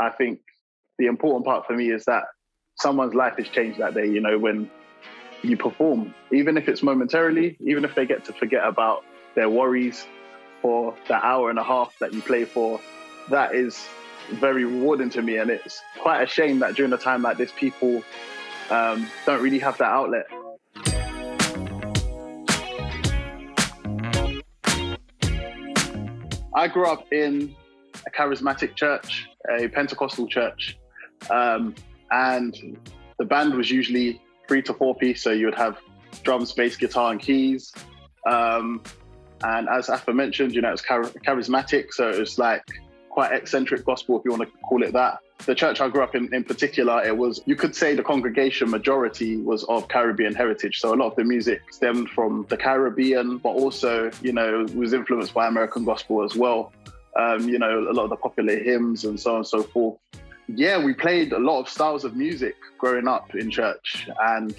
I think the important part for me is that someone's life is changed that day, when you perform, even if it's momentarily, even if they get to forget about their worries for that hour and a half that you play for, that is very rewarding to me. And it's quite a shame that during a time like this, people don't really have that outlet. I grew up in a charismatic church, a Pentecostal church, and the band was usually 3 to 4 piece. So you would have drums, bass, guitar, and keys. And as Afa mentioned, it's charismatic. So it was like quite eccentric gospel, if you want to call it that. The church I grew up in particular, you could say the congregation majority was of Caribbean heritage. So a lot of the music stemmed from the Caribbean, but also, was influenced by American gospel as well. A lot of the popular hymns and so on and so forth. Yeah, we played a lot of styles of music growing up in church. And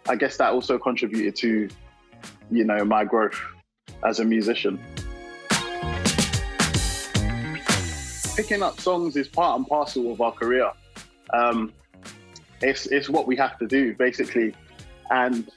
I guess that also contributed to, my growth as a musician. Picking up songs is part and parcel of our career. It's what we have to do, basically. And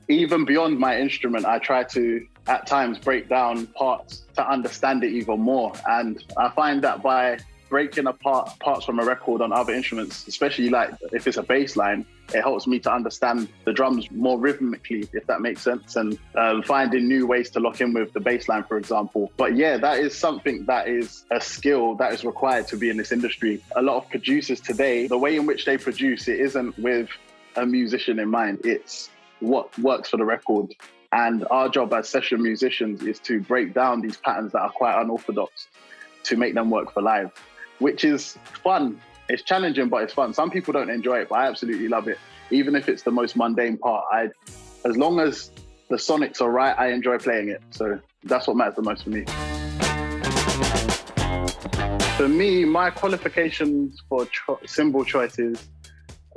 even beyond my instrument, I try to, at times, break down parts to understand it even more. And I find that by breaking apart parts from a record on other instruments, especially like if it's a bass line, it helps me to understand the drums more rhythmically, if that makes sense, and finding new ways to lock in with the bass line, for example. But yeah, that is something that is a skill that is required to be in this industry. A lot of producers today, the way in which they produce, it isn't with a musician in mind. It's what works for the record. And our job as session musicians is to break down these patterns that are quite unorthodox to make them work for live, which is fun. It's challenging, but it's fun. Some people don't enjoy it, but I absolutely love it. Even if it's the most mundane part, as long as the sonics are right, I enjoy playing it. So that's what matters the most for me. For me, my qualifications for cymbal choices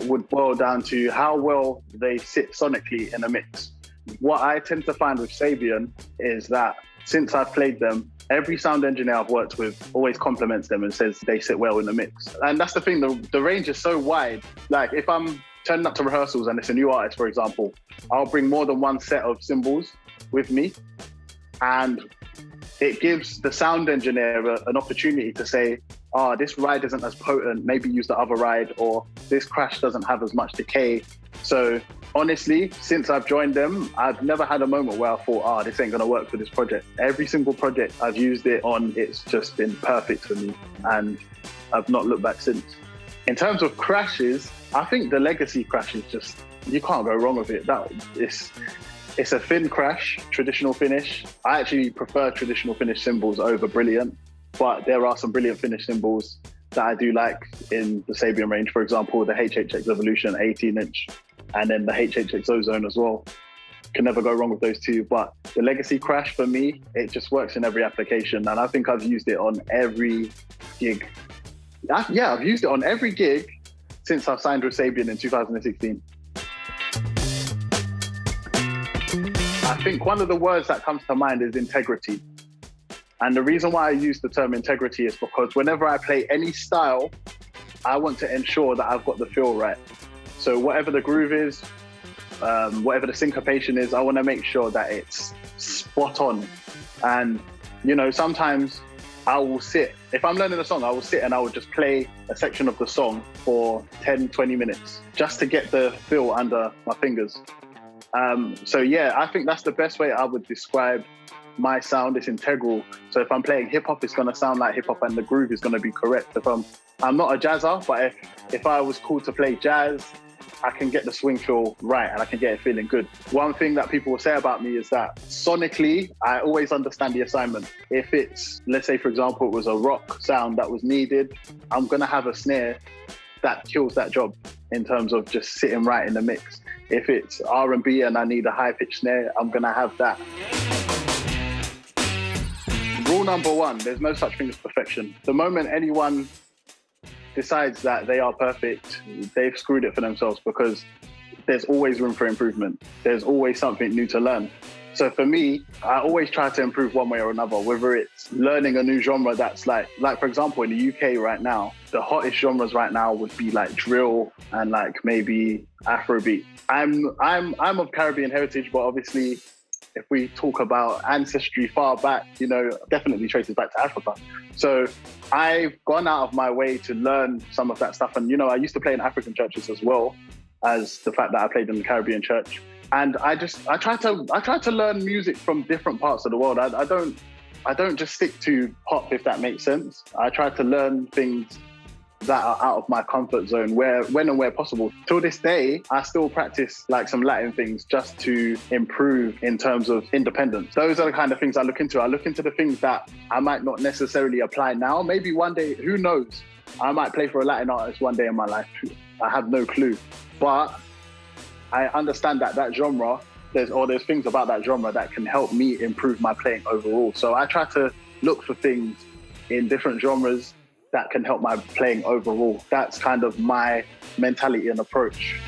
would boil down to how well they sit sonically in a mix. What I tend to find with Sabian is that since I've played them, every sound engineer I've worked with always compliments them and says they sit well in the mix. And that's the thing, the range is so wide. Like if I'm turning up to rehearsals and it's a new artist, for example, I'll bring more than one set of cymbals with me. And it gives the sound engineer an opportunity to say, this ride isn't as potent, maybe use the other ride, or this crash doesn't have as much decay. So honestly, since I've joined them, I've never had a moment where I thought, this ain't gonna work for this project. Every single project I've used it on, it's just been perfect for me. And I've not looked back since. In terms of crashes, I think the legacy crash is just, you can't go wrong with it. It's a thin crash, traditional finish. I actually prefer traditional finish cymbals over brilliant, but there are some brilliant finish cymbals that I do like in the Sabian range. For example, the HHX Evolution 18-inch, and then the HHX Ozone as well. Can never go wrong with those two. But the legacy crash, for me, it just works in every application. And I think I've used it on every gig. I've used it on every gig since I've signed with Sabian in 2016. I think one of the words that comes to mind is integrity. And the reason why I use the term integrity is because whenever I play any style, I want to ensure that I've got the feel right. So whatever the groove is, whatever the syncopation is, I want to make sure that it's spot on. And, sometimes I will sit, if I'm learning a song, I will sit and I will just play a section of the song for 10, 20 minutes just to get the feel under my fingers. So yeah, I think that's the best way I would describe my sound. Is integral. So if I'm playing hip hop, it's going to sound like hip hop and the groove is going to be correct. If I'm not a jazzer, but if I was called to play jazz, I can get the swing feel right and I can get it feeling good. One thing that people will say about me is that sonically, I always understand the assignment. If it's, let's say for example, it was a rock sound that was needed, I'm going to have a snare that kills that job in terms of just sitting right in the mix. If it's R&B and I need a high-pitched snare, I'm going to have that. Rule number one, there's no such thing as perfection. The moment anyone decides that they are perfect, they've screwed it for themselves, because there's always room for improvement. There's always something new to learn. So for me, I always try to improve one way or another, whether it's learning a new genre that's like for example, in the UK right now, the hottest genres right now would be like drill and like maybe Afrobeat. I'm of Caribbean heritage, but obviously if we talk about ancestry far back, you know, definitely traces back to Africa. So I've gone out of my way to learn some of that stuff. And, you know, I used to play in African churches as well as the fact that I played in the Caribbean church. And I try to learn music from different parts of the world. I don't just stick to pop, if that makes sense. I try to learn things that are out of my comfort zone when and where possible. Till this day, I still practice like some Latin things just to improve in terms of independence. Those are the kind of things I look into. I look into the things that I might not necessarily apply now. Maybe one day, who knows? I might play for a Latin artist one day in my life. I have no clue. But I understand that genre, there's things about that genre that can help me improve my playing overall. So I try to look for things in different genres that can help my playing overall. That's kind of my mentality and approach.